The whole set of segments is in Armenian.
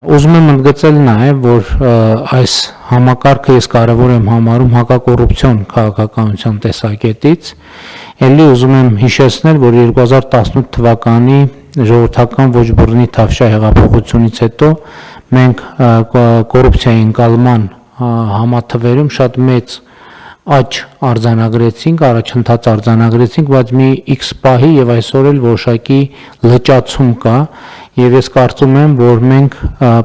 Ուզում եմ ընդգծել նաև, որ այս համակարգը ես կարևոր եմ համարում հակակոռուպցիոն քաղաքականության տեսակետից։ Էլի ուզում եմ հիշեցնել, որ 2018 թվականի ժողովրդական ոչ բռնի Թավշյա հեղափոխությունից հետո մենք կոռուպցիայի ընկալման համաթվերում շատ մեծ աճ արձանագրեցինք, առաջընթաց արձանագրեցինք, բայց մի X պահի եւ այսօր էլ որոշակի լճացում կա, եւ ես կարծում եմ, որ մենք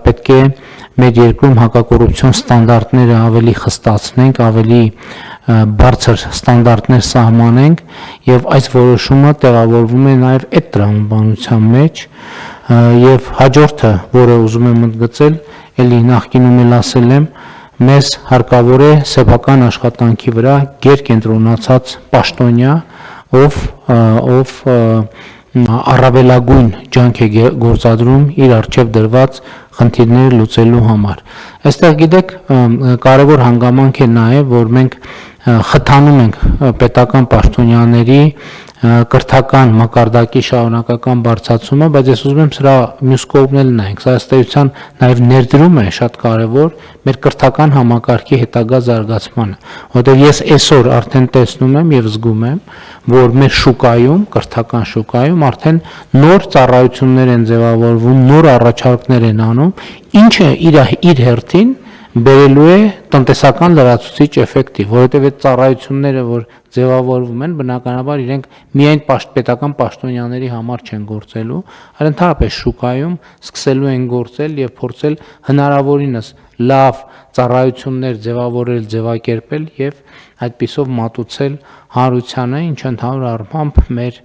պետք է մեր երկրում հակակոռուպցիոն ստանդարտները ավելի խստացնենք, ավելի բարձր ստանդարտներ սահմանենք, եւ այս որոշումը տեղավորվում է նաեւ այդ տրամաբանության մեջ, եւ հաջորդը, որը ուզում եմ ընդգծել, ելի նախկինում էլ ասել եմ, մեզ հարկավոր է սեփական աշխատանքի վրա գերկենտրոնացած պաշտոնյա, ով առավելագույն ջանք է գործադրում իր առջև դրված խնդիրները լուծելու համար։ Այստեղ գիտեք, կարևոր հանգամանք է նաև, որ մենք խթանում ենք պետական պաշտոնյաների կրթական մակարդակի շարունակական բարձրացումը, բայց ես ուզում եմ սրա մյուս կողմն էլ նայենք, սա ըստ էության նաև ներդրում է շատ կարևոր մեր կրթական համակարգի հետագա զարգացմանը, որովհետև ես այսօր արդեն տեսնում եմ եւ զգում եմ, որ մեր շուկայում, կրթական շուկայում արդեն նոր ծառայություններ են ձևավորվում, նոր առաջարկներ են անում, ինչը իր հերթին բերելու է տնտեսական լրացուցիչ էֆեկտի, որովհետև այդ ծառայությունները, որ ձևավորվում են, բնականաբար իրենք միայն պետական պաշտոնյաների համար չեն գործելու, այլ ընդհանրապես շուկայում սկսելու են գործել եւ փորձել հնարավորինս լավ ծառայություններ ձևավորել, ձևակերպել եւ այդպիսով մատուցել հանրությանը, ինչը ընդհանուր առմամբ մեր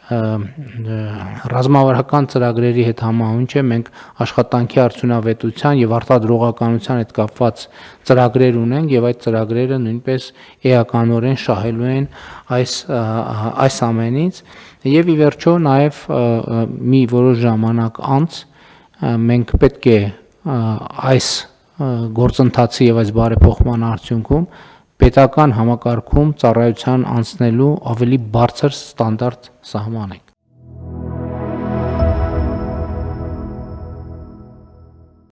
ռազմավարական ծրագրերի հետ համահունչ է, մենք աշխատանքի արդյունավետության եւ արտադրողականության հետ կապված ծրագրեր ունենք եւ այդ ծրագրերը նույնպես էականորեն շահելու են այս ամենից եւ ի վերջո նաեւ մի որոշ ժամանակ անց մենք պետք է այս գործընթացի եւ այս բարեփոխման արդյունքում պետական համակարգում ծառայության անցնելու ավելի բարձր ստանդարտ սահմանենք։